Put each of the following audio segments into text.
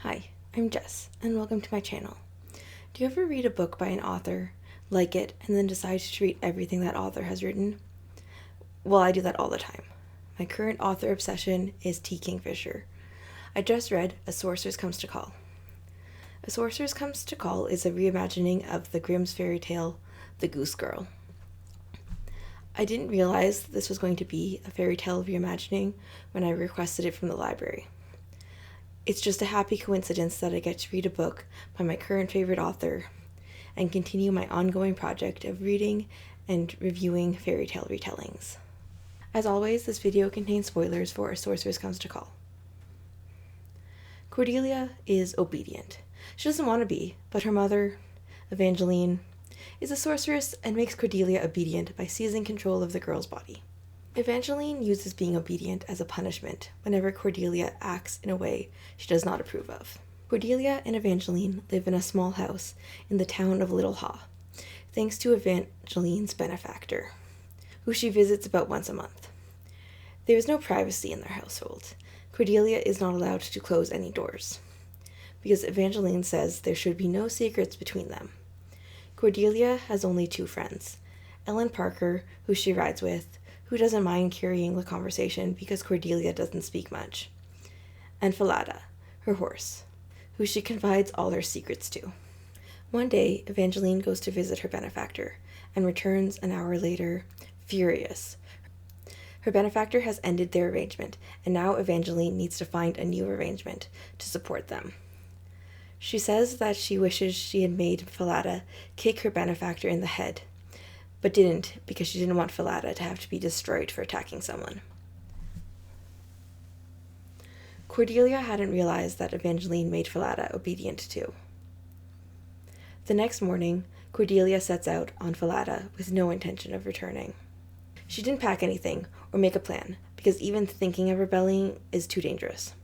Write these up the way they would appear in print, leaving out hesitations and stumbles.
Hi, I'm Jess, and welcome to my channel. Do you ever read a book by an author, like it, and then decide to read everything that author has written? Well, I do that all the time. My current author obsession is Kingfisher. I just read A Sorceress Comes to Call. A Sorceress Comes to Call is a reimagining of the Grimm's fairy tale, The Goose Girl. I didn't realize this was going to be a fairy tale reimagining when I requested it from the library. It's just a happy coincidence that I get to read a book by my current favorite author and continue my ongoing project of reading and reviewing fairy tale retellings. As always, this video contains spoilers for A Sorceress Comes to Call. Cordelia is obedient. She doesn't want to be, but her mother, Evangeline, is a sorceress and makes Cordelia obedient by seizing control of the girl's body. Evangeline uses being obedient as a punishment whenever Cordelia acts in a way she does not approve of. Cordelia and Evangeline live in a small house in the town of Little Haw, thanks to Evangeline's benefactor, who she visits about once a month. There is no privacy in their household. Cordelia is not allowed to close any doors, because Evangeline says there should be no secrets between them. Cordelia has only two friends, Ellen Parker, who she rides with, who doesn't mind carrying the conversation because Cordelia doesn't speak much, and Falada, her horse, who she confides all her secrets to. One day, Evangeline goes to visit her benefactor and returns an hour later, furious. Her benefactor has ended their arrangement, and now Evangeline needs to find a new arrangement to support them. She says that she wishes she had made Falada kick her benefactor in the head, but didn't because she didn't want Falada to have to be destroyed for attacking someone. Cordelia hadn't realized that Evangeline made Falada obedient too. The next morning, Cordelia sets out on Falada with no intention of returning. She didn't pack anything or make a plan because even thinking of rebelling is too dangerous.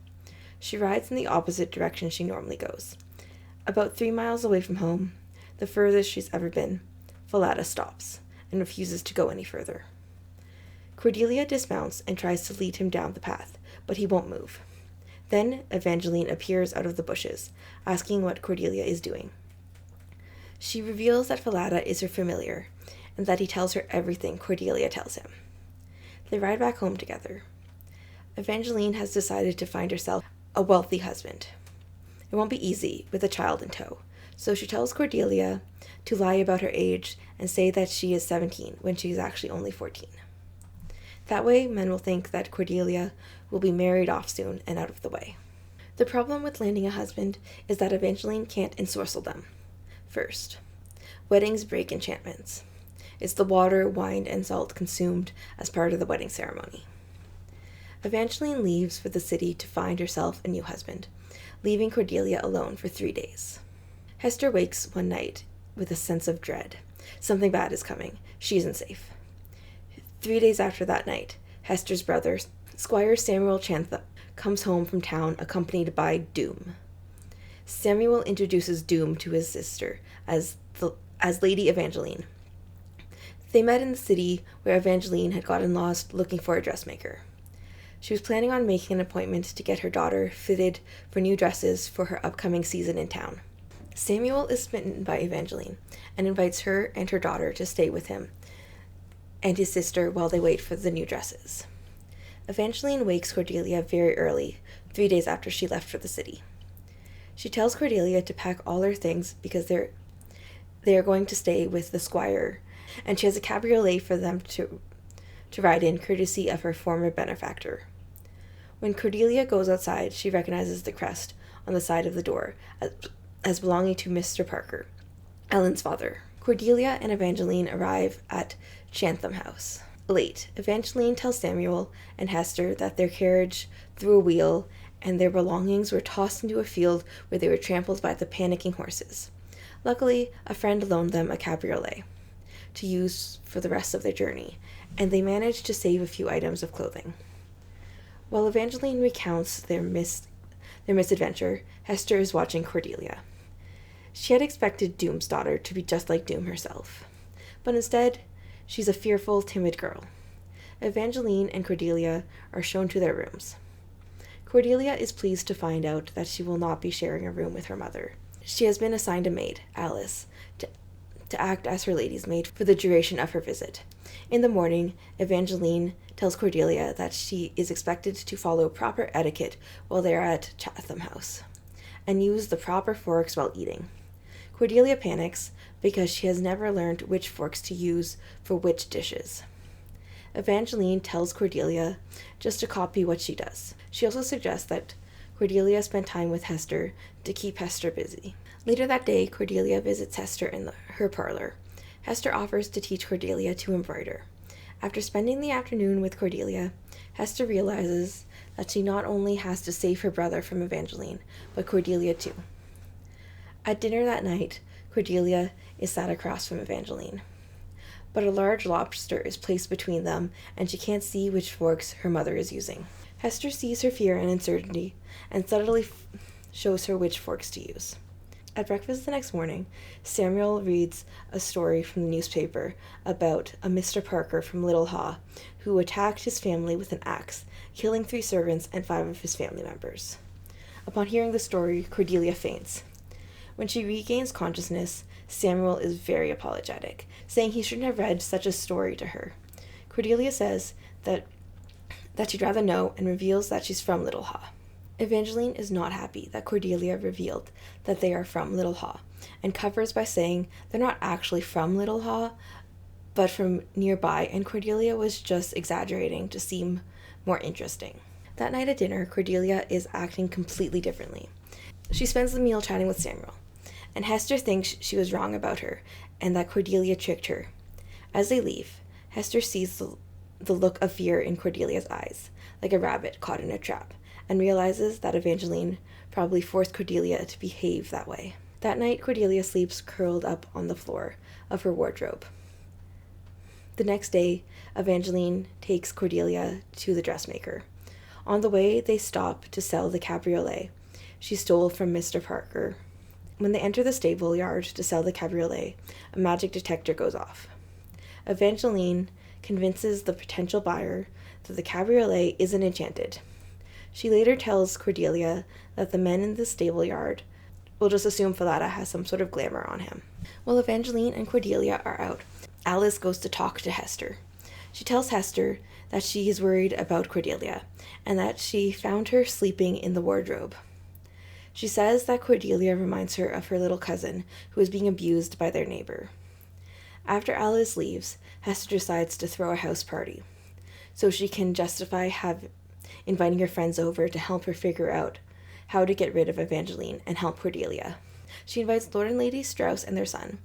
She rides in the opposite direction she normally goes. About 3 miles away from home, the furthest she's ever been, Falada stops and refuses to go any further. Cordelia dismounts and tries to lead him down the path, but he won't move. Then Evangeline appears out of the bushes, asking what Cordelia is doing. She reveals that Falada is her familiar, and that he tells her everything Cordelia tells him. They ride back home together. Evangeline has decided to find herself a wealthy husband. It won't be easy with a child in tow, so she tells Cordelia to lie about her age and say that she is 17 when she is actually only 14. That way, men will think that Cordelia will be married off soon and out of the way. The problem with landing a husband is that Evangeline can't ensorcel them. First, weddings break enchantments. It's the water, wine, and salt consumed as part of the wedding ceremony. Evangeline leaves for the city to find herself a new husband, leaving Cordelia alone for 3 days. Hester wakes one night with a sense of dread. Something bad is coming. She isn't safe. 3 days after that night, Hester's brother, Squire Samuel Chantham, comes home from town accompanied by Doom. Samuel introduces Doom to his sister as Lady Evangeline. They met in the city where Evangeline had gotten lost looking for a dressmaker. She was planning on making an appointment to get her daughter fitted for new dresses for her upcoming season in town. Samuel is smitten by Evangeline and invites her and her daughter to stay with him and his sister while they wait for the new dresses. Evangeline wakes Cordelia very early, 3 days after she left for the city. She tells Cordelia to pack all her things because they are going to stay with the squire, and she has a cabriolet for them to ride in, courtesy of her former benefactor. When Cordelia goes outside, she recognizes the crest on the side of the door as belonging to Mr. Parker, Ellen's father. Cordelia and Evangeline arrive at Chantham House. Late, Evangeline tells Samuel and Hester that their carriage threw a wheel and their belongings were tossed into a field where they were trampled by the panicking horses. Luckily, a friend loaned them a cabriolet to use for the rest of their journey, and they managed to save a few items of clothing. While Evangeline recounts their misadventure, Hester is watching Cordelia. She had expected Doom's daughter to be just like Doom herself, but instead, she's a fearful, timid girl. Evangeline and Cordelia are shown to their rooms. Cordelia is pleased to find out that she will not be sharing a room with her mother. She has been assigned a maid, Alice, to act as her lady's maid for the duration of her visit. In the morning, Evangeline tells Cordelia that she is expected to follow proper etiquette while they are at Chatham House, and use the proper forks while eating. Cordelia panics because she has never learned which forks to use for which dishes. Evangeline tells Cordelia just to copy what she does. She also suggests that Cordelia spend time with Hester to keep Hester busy. Later that day, Cordelia visits Hester in her parlor. Hester offers to teach Cordelia to embroider. After spending the afternoon with Cordelia, Hester realizes that she not only has to save her brother from Evangeline, but Cordelia too. At dinner that night, Cordelia is sat across from Evangeline, but a large lobster is placed between them, and she can't see which forks her mother is using. Hester sees her fear and uncertainty, and subtly shows her which forks to use. At breakfast the next morning, Samuel reads a story from the newspaper about a Mr. Parker from Little Haw who attacked his family with an axe, killing 3 servants and 5 of his family members. Upon hearing the story, Cordelia faints. When she regains consciousness, Samuel is very apologetic, saying he shouldn't have read such a story to her. Cordelia says that she'd rather know, and reveals that she's from Little Haw. Evangeline is not happy that Cordelia revealed that they are from Little Haw, and covers by saying they're not actually from Little Haw, but from nearby, and Cordelia was just exaggerating to seem more interesting. That night at dinner, Cordelia is acting completely differently. She spends the meal chatting with Samuel, and Hester thinks she was wrong about her, and that Cordelia tricked her. As they leave, Hester sees the look of fear in Cordelia's eyes, like a rabbit caught in a trap, and realizes that Evangeline probably forced Cordelia to behave that way. That night, Cordelia sleeps curled up on the floor of her wardrobe. The next day, Evangeline takes Cordelia to the dressmaker. On the way, they stop to sell the cabriolet she stole from Mr. Parker. When they enter the stable yard to sell the cabriolet, a magic detector goes off. Evangeline convinces the potential buyer that the cabriolet isn't enchanted. She later tells Cordelia that the men in the stable yard will just assume Falada has some sort of glamour on him. While Evangeline and Cordelia are out, Alice goes to talk to Hester. She tells Hester that she is worried about Cordelia, and that she found her sleeping in the wardrobe. She says that Cordelia reminds her of her little cousin, who is being abused by their neighbor. After Alice leaves, Hester decides to throw a house party, so she can justify inviting her friends over to help her figure out how to get rid of Evangeline and help Cordelia. She invites Lord and Lady Strauss and their son,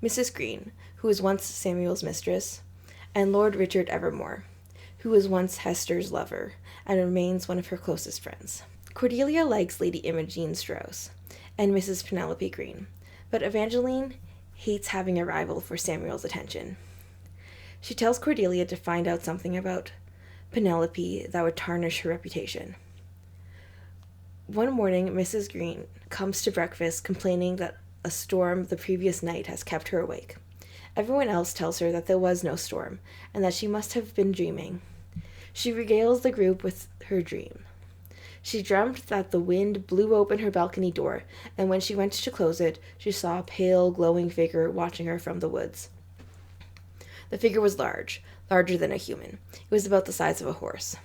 Mrs. Green, who was once Samuel's mistress, and Lord Richard Evermore, who was once Hester's lover and remains one of her closest friends. Cordelia likes Lady Imogen Strauss and Mrs. Penelope Green, but Evangeline hates having a rival for Samuel's attention. She tells Cordelia to find out something about Penelope that would tarnish her reputation. One morning, Mrs. Green comes to breakfast complaining that a storm the previous night has kept her awake. Everyone else tells her that there was no storm, and that she must have been dreaming. She regales the group with her dream. She dreamt that the wind blew open her balcony door, and when she went to close it, she saw a pale, glowing figure watching her from the woods. The figure was larger than a human. It was about the size of a horse.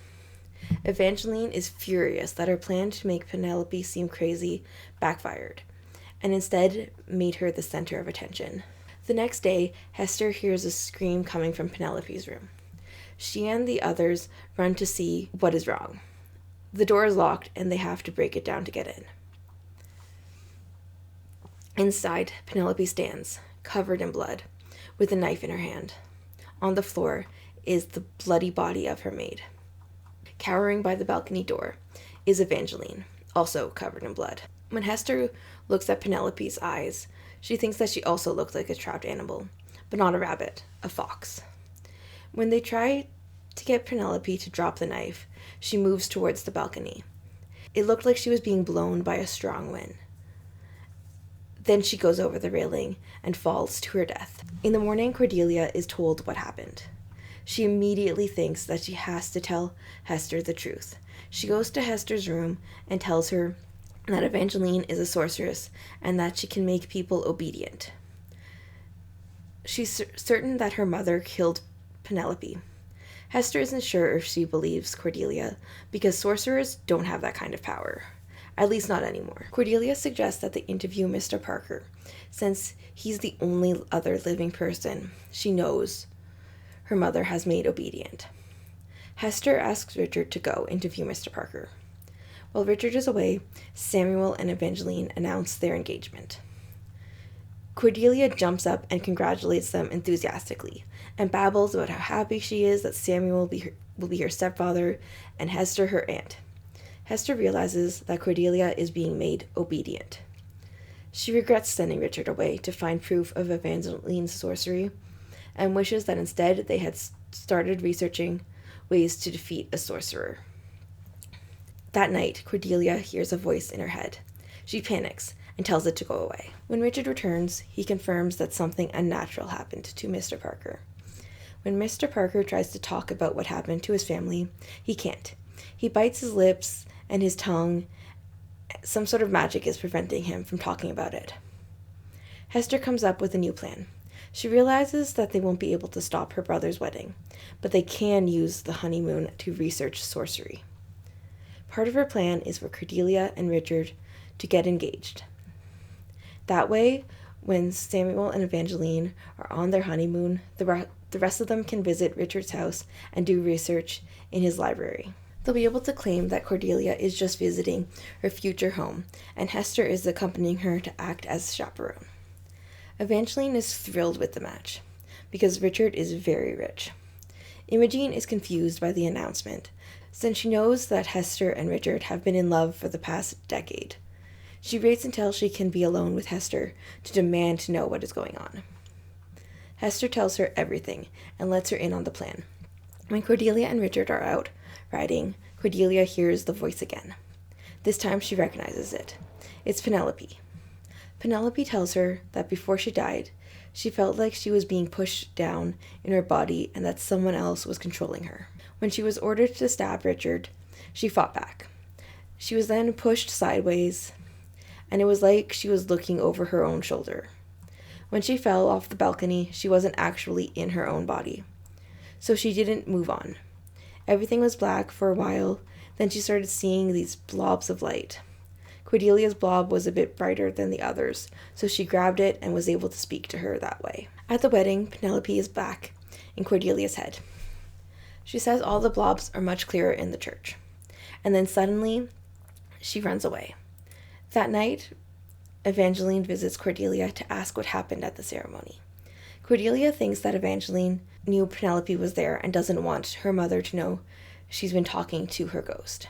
Evangeline is furious that her plan to make Penelope seem crazy backfired, and instead made her the center of attention. The next day, Hester hears a scream coming from Penelope's room. She and the others run to see what is wrong. The door is locked, and they have to break it down to get in. Inside, Penelope stands, covered in blood, with a knife in her hand. On the floor is the bloody body of her maid. Cowering by the balcony door is Evangeline, also covered in blood. When Hester looks at Penelope's eyes, she thinks that she also looked like a trapped animal, but not a rabbit, a fox. When they try to get Penelope to drop the knife, she moves towards the balcony. It looked like she was being blown by a strong wind. Then she goes over the railing and falls to her death. In the morning, Cordelia is told what happened. She immediately thinks that she has to tell Hester the truth. She goes to Hester's room and tells her that Evangeline is a sorceress and that she can make people obedient. She's certain that her mother killed Penelope. Hester isn't sure if she believes Cordelia because sorcerers don't have that kind of power. At least not anymore. Cordelia suggests that they interview Mr. Parker, since he's the only other living person she knows her mother has made obedient. Hester asks Richard to go interview Mr. Parker. While Richard is away, Samuel and Evangeline announce their engagement. Cordelia jumps up and congratulates them enthusiastically, and babbles about how happy she is that Samuel will be her stepfather and Hester her aunt. Hester realizes that Cordelia is being made obedient. She regrets sending Richard away to find proof of Evangeline's sorcery, and wishes that instead they had started researching ways to defeat a sorcerer. That night, Cordelia hears a voice in her head. She panics and tells it to go away. When Richard returns, he confirms that something unnatural happened to Mr. Parker. When Mr. Parker tries to talk about what happened to his family, he can't. He bites his lips and his tongue. Some sort of magic is preventing him from talking about it. Hester comes up with a new plan. She realizes that they won't be able to stop her brother's wedding, but they can use the honeymoon to research sorcery. Part of her plan is for Cordelia and Richard to get engaged. That way, when Samuel and Evangeline are on their honeymoon, the rest of them can visit Richard's house and do research in his library. They'll be able to claim that Cordelia is just visiting her future home, and Hester is accompanying her to act as chaperone. Evangeline is thrilled with the match, because Richard is very rich. Imogen is confused by the announcement, since she knows that Hester and Richard have been in love for the past decade. She waits until she can be alone with Hester to demand to know what is going on. Hester tells her everything and lets her in on the plan. When Cordelia and Richard are out riding, Cordelia hears the voice again. This time she recognizes it. It's Penelope. Penelope tells her that before she died, she felt like she was being pushed down in her body and that someone else was controlling her. When she was ordered to stab Richard, she fought back. She was then pushed sideways, and it was like she was looking over her own shoulder. When she fell off the balcony, she wasn't actually in her own body, so she didn't move on. Everything was black for a while, then she started seeing these blobs of light. Cordelia's blob was a bit brighter than the others, so she grabbed it and was able to speak to her that way. At the wedding, Penelope is back in Cordelia's head. She says all the blobs are much clearer in the church, and then suddenly she runs away. That night, Evangeline visits Cordelia to ask what happened at the ceremony. Cordelia thinks that Evangeline knew Penelope was there and doesn't want her mother to know she's been talking to her ghost.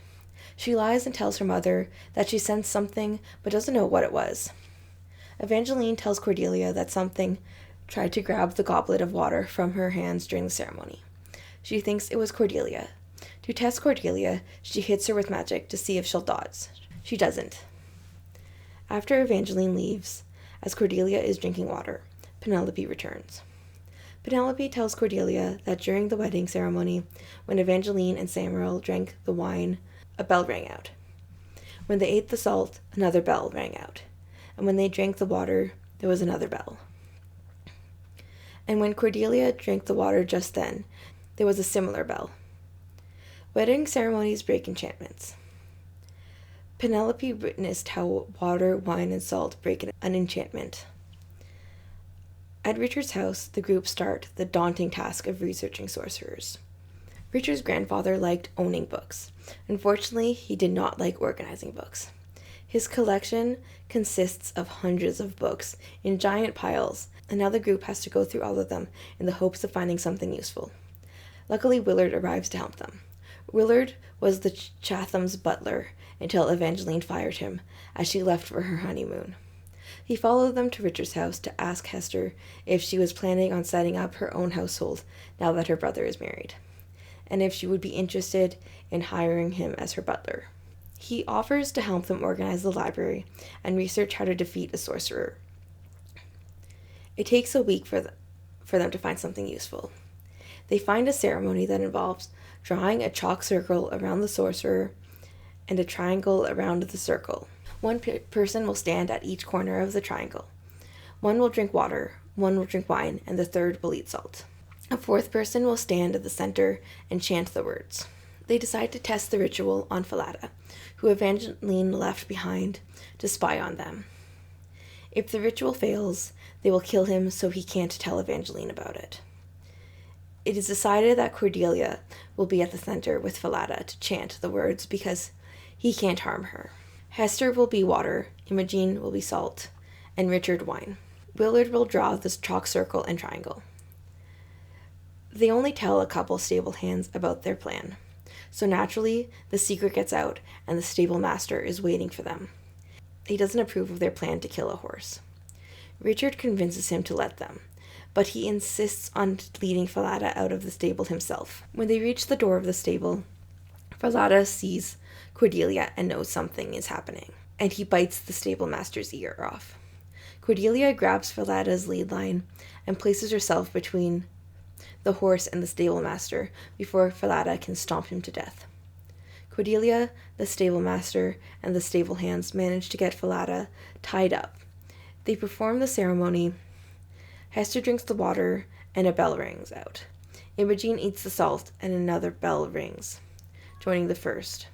She lies and tells her mother that she sensed something but doesn't know what it was. Evangeline tells Cordelia that something tried to grab the goblet of water from her hands during the ceremony. She thinks it was Cordelia. To test Cordelia, she hits her with magic to see if she'll dodge. She doesn't. After Evangeline leaves, as Cordelia is drinking water, Penelope returns. Penelope tells Cordelia that during the wedding ceremony, when Evangeline and Samuel drank the wine, a bell rang out. When they ate the salt, another bell rang out. And when they drank the water, there was another bell. And when Cordelia drank the water just then, there was a similar bell. Wedding ceremonies break enchantments. Penelope witnessed how water, wine, and salt break an enchantment. At Richard's house, the group start the daunting task of researching sorcerers. Richard's grandfather liked owning books. Unfortunately, he did not like organizing books. His collection consists of hundreds of books in giant piles, and now the group has to go through all of them in the hopes of finding something useful. Luckily, Willard arrives to help them. Willard was the Chatham's butler until Evangeline fired him as she left for her honeymoon. He followed them to Richard's house to ask Hester if she was planning on setting up her own household now that her brother is married, and if she would be interested in hiring him as her butler. He offers to help them organize the library and research how to defeat a sorcerer. It takes a week for them to find something useful. They find a ceremony that involves drawing a chalk circle around the sorcerer and a triangle around the circle. One person will stand at each corner of the triangle. One will drink water, one will drink wine, and the third will eat salt. A fourth person will stand at the center and chant the words. They decide to test the ritual on Falada, who Evangeline left behind to spy on them. If the ritual fails, they will kill him so he can't tell Evangeline about it. It is decided that Cordelia will be at the center with Falada to chant the words because he can't harm her. Hester will be water, Imogen will be salt, and Richard wine. Willard will draw the chalk circle and triangle. They only tell a couple stable hands about their plan, so naturally the secret gets out and the stable master is waiting for them. He doesn't approve of their plan to kill a horse. Richard convinces him to let them, but he insists on leading Falada out of the stable himself. When they reach the door of the stable, Falada sees Cordelia and knows something is happening, and he bites the stable master's ear off. Cordelia grabs Falada's lead line and places herself between the horse and the stable master before Falada can stomp him to death. Cordelia, the stable master, and the stable hands manage to get Falada tied up. They perform the ceremony. Hester drinks the water and a bell rings out. Imogen eats the salt and another bell rings, joining the first.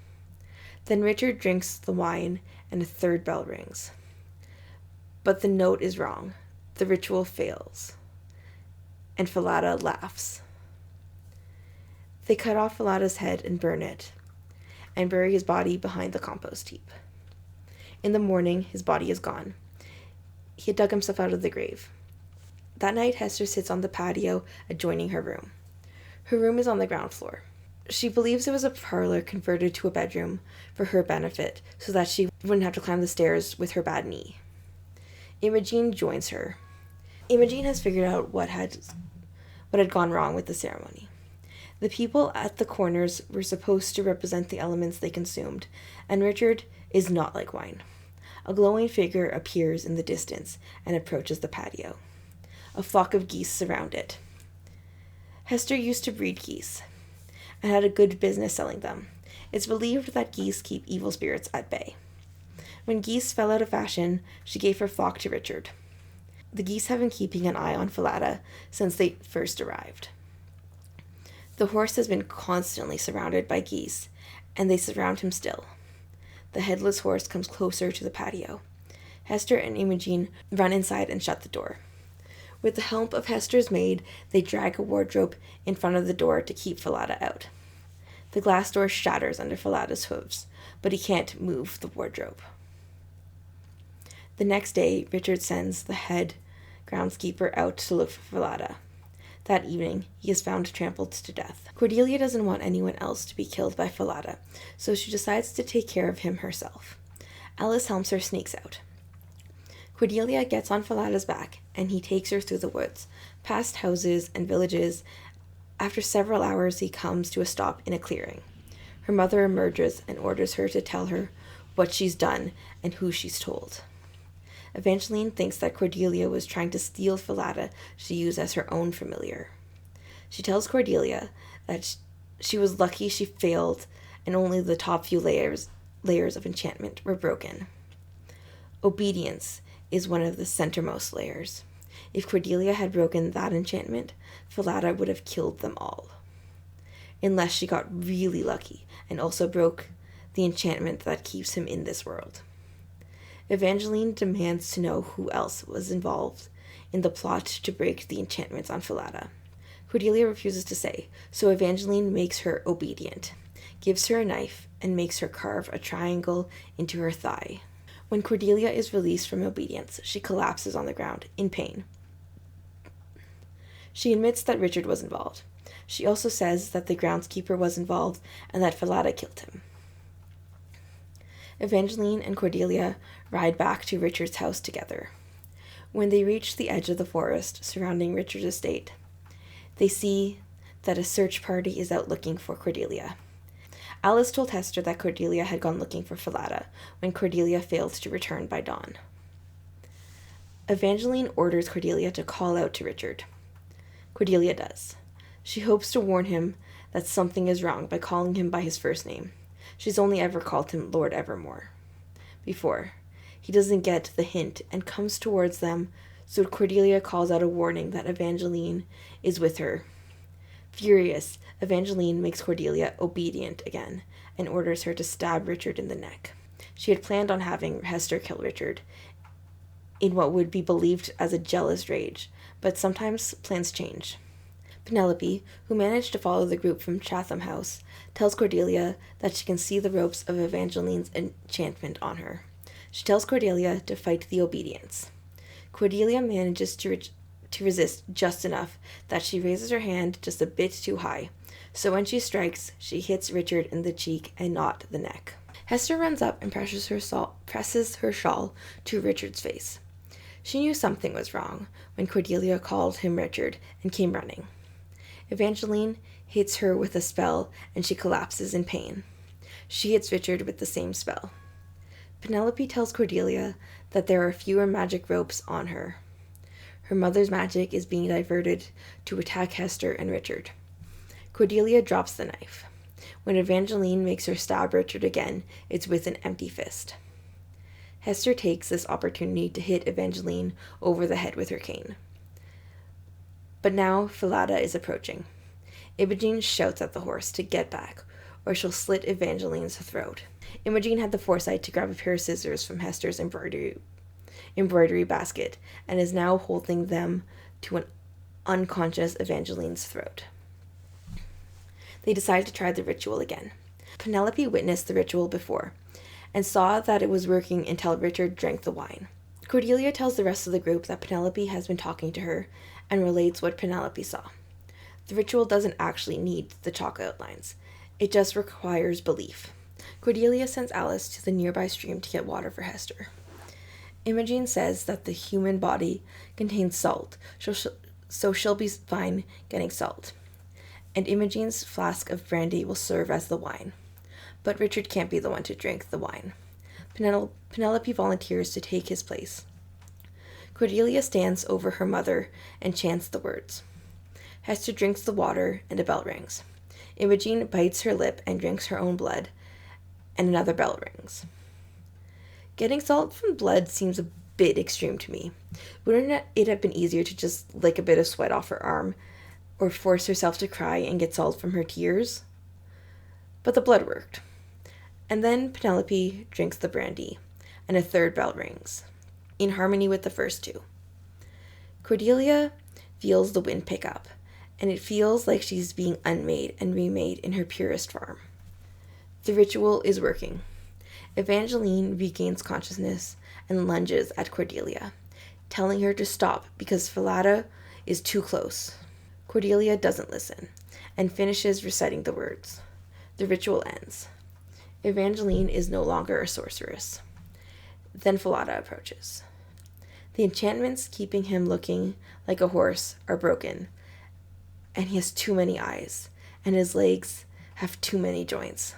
Then Richard drinks the wine and a third bell rings. But the note is wrong. The ritual fails. And Falada laughs. They cut off Falada's head and burn it, and bury his body behind the compost heap. In the morning, his body is gone. He had dug himself out of the grave. That night, Hester sits on the patio adjoining her room. Her room is on the ground floor. She believes it was a parlor converted to a bedroom for her benefit so that she wouldn't have to climb the stairs with her bad knee. Imogen joins her. Imogen has figured out what had gone wrong with the ceremony. The people at the corners were supposed to represent the elements they consumed, and Richard is not like wine. A glowing figure appears in the distance and approaches the patio. A flock of geese surround it. Hester used to breed geese and had a good business selling them. It's believed that geese keep evil spirits at bay. When geese fell out of fashion, she gave her flock to Richard. The geese have been keeping an eye on Falada since they first arrived. The horse has been constantly surrounded by geese, and they surround him still. The headless horse comes closer to the patio. Hester and Imogen run inside and shut the door. With the help of Hester's maid, they drag a wardrobe in front of the door to keep Falada out. The glass door shatters under Falada's hooves, but he can't move the wardrobe. The next day, Richard sends the head groundskeeper out to look for Falada. That evening, he is found trampled to death. Cordelia doesn't want anyone else to be killed by Falada, so she decides to take care of him herself. Alice helps her sneaks out. Cordelia gets on Falada's back, and he takes her through the woods, past houses and villages. After several hours, he comes to a stop in a clearing. Her mother emerges and orders her to tell her what she's done and who she's told. Evangeline thinks that Cordelia was trying to steal Falada to use as her own familiar. She tells Cordelia that she was lucky she failed and only the top few layers of enchantment were broken. Obedience is one of the centermost layers. If Cordelia had broken that enchantment, Falada would have killed them all. Unless she got really lucky and also broke the enchantment that keeps him in this world. Evangeline demands to know who else was involved in the plot to break the enchantments on Falada. Cordelia refuses to say, so Evangeline makes her obedient, gives her a knife, and makes her carve a triangle into her thigh. When Cordelia is released from obedience, she collapses on the ground, in pain. She admits that Richard was involved. She also says that the groundskeeper was involved and that Falada killed him. Evangeline and Cordelia ride back to Richard's house together. When they reach the edge of the forest surrounding Richard's estate, they see that a search party is out looking for Cordelia. Alice told Hester that Cordelia had gone looking for Falada when Cordelia failed to return by dawn. Evangeline orders Cordelia to call out to Richard. Cordelia does. She hopes to warn him that something is wrong by calling him by his first name. She's only ever called him Lord Evermore before. He doesn't get the hint and comes towards them, so Cordelia calls out a warning that Evangeline is with her. Furious, Evangeline makes Cordelia obedient again and orders her to stab Richard in the neck. She had planned on having Hester kill Richard in what would be believed as a jealous rage, but sometimes plans change. Penelope, who managed to follow the group from Chatham House, tells Cordelia that she can see the ropes of Evangeline's enchantment on her. She tells Cordelia to fight the obedience. Cordelia manages to resist just enough that she raises her hand just a bit too high, so when she strikes, she hits Richard in the cheek and not the neck. Hester runs up and presses her shawl to Richard's face. She knew something was wrong when Cordelia called him Richard and came running. Evangeline hits her with a spell and she collapses in pain. She hits Richard with the same spell. Penelope tells Cordelia that there are fewer magic ropes on her. Her mother's magic is being diverted to attack Hester and Richard. Cordelia drops the knife. When Evangeline makes her stab Richard again, it's with an empty fist. Hester takes this opportunity to hit Evangeline over the head with her cane. But now Falada is approaching. Imogen shouts at the horse to get back, or she'll slit Evangeline's throat. Imogen had the foresight to grab a pair of scissors from Hester's embroidery basket and is now holding them to an unconscious Evangeline's throat. They decide to try the ritual again. Penelope witnessed the ritual before and saw that it was working until Richard drank the wine. Cordelia tells the rest of the group that Penelope has been talking to her and relates what Penelope saw. The ritual doesn't actually need the chalk outlines. It just requires belief. Cordelia sends Alice to the nearby stream to get water for Hester. Imogen says that the human body contains salt, so she'll be fine getting salt. And Imogen's flask of brandy will serve as the wine. But Richard can't be the one to drink the wine. Penelope volunteers to take his place. Cordelia stands over her mother and chants the words. Hester drinks the water and a bell rings. Imogen bites her lip and drinks her own blood, and another bell rings. Getting salt from blood seems a bit extreme to me. Wouldn't it have been easier to just lick a bit of sweat off her arm, or force herself to cry and get salt from her tears? But the blood worked. And then Penelope drinks the brandy, and a third bell rings, in harmony with the first two. Cordelia feels the wind pick up, and it feels like she's being unmade and remade in her purest form. The ritual is working. Evangeline regains consciousness and lunges at Cordelia, telling her to stop because Falada is too close. Cordelia doesn't listen and finishes reciting the words. The ritual ends. Evangeline is no longer a sorceress. Then Falada approaches. The enchantments keeping him looking like a horse are broken, and he has too many eyes, and his legs have too many joints.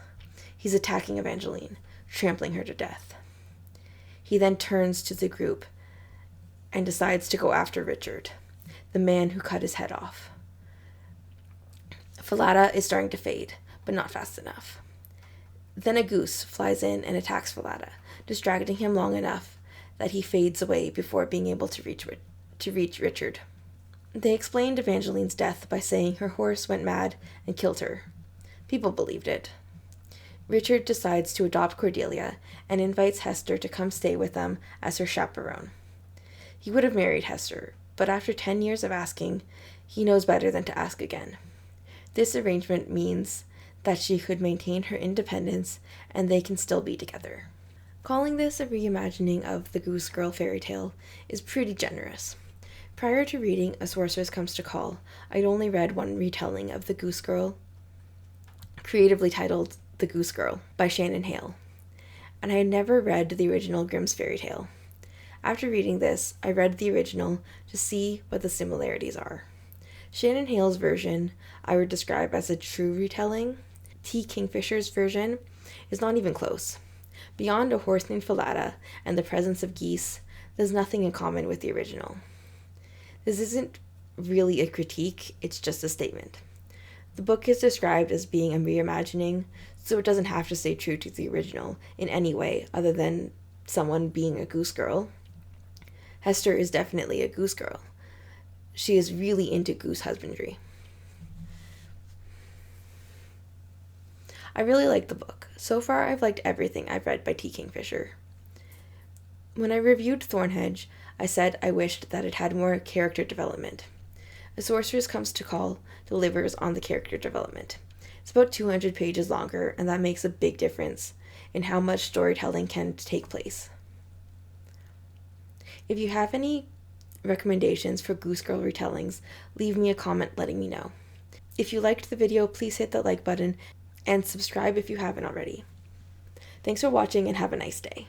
He's attacking Evangeline, trampling her to death. He then turns to the group and decides to go after Richard, the man who cut his head off. Falada is starting to fade, but not fast enough. Then a goose flies in and attacks Falada, distracting him long enough that he fades away before being able to reach Richard. They explained Evangeline's death by saying her horse went mad and killed her. People believed it. Richard decides to adopt Cordelia and invites Hester to come stay with them as her chaperone. He would have married Hester, but after 10 years of asking, he knows better than to ask again. This arrangement means that she could maintain her independence and they can still be together. Calling this a reimagining of the Goose Girl fairy tale is pretty generous. Prior to reading A Sorceress Comes to Call, I'd only read one retelling of the Goose Girl, creatively titled The Goose Girl by Shannon Hale, and I had never read the original Grimm's fairy tale. After reading this, I read the original to see what the similarities are. Shannon Hale's version I would describe as a true retelling. T. Kingfisher's version is not even close. Beyond a horse named Falada and the presence of geese, there's nothing in common with the original. This isn't really a critique, it's just a statement. The book is described as being a reimagining, so it doesn't have to stay true to the original in any way other than someone being a goose girl. Hester is definitely a goose girl. She is really into goose husbandry. I really like the book. So far, I've liked everything I've read by T. Kingfisher. When I reviewed Thornhedge, I said I wished that it had more character development. A Sorceress Comes to Call delivers on the character development. It's about 200 pages longer, and that makes a big difference in how much storytelling can take place. If you have any recommendations for Goose Girl retellings, leave me a comment letting me know. If you liked the video, please hit the like button and subscribe if you haven't already. Thanks for watching and have a nice day.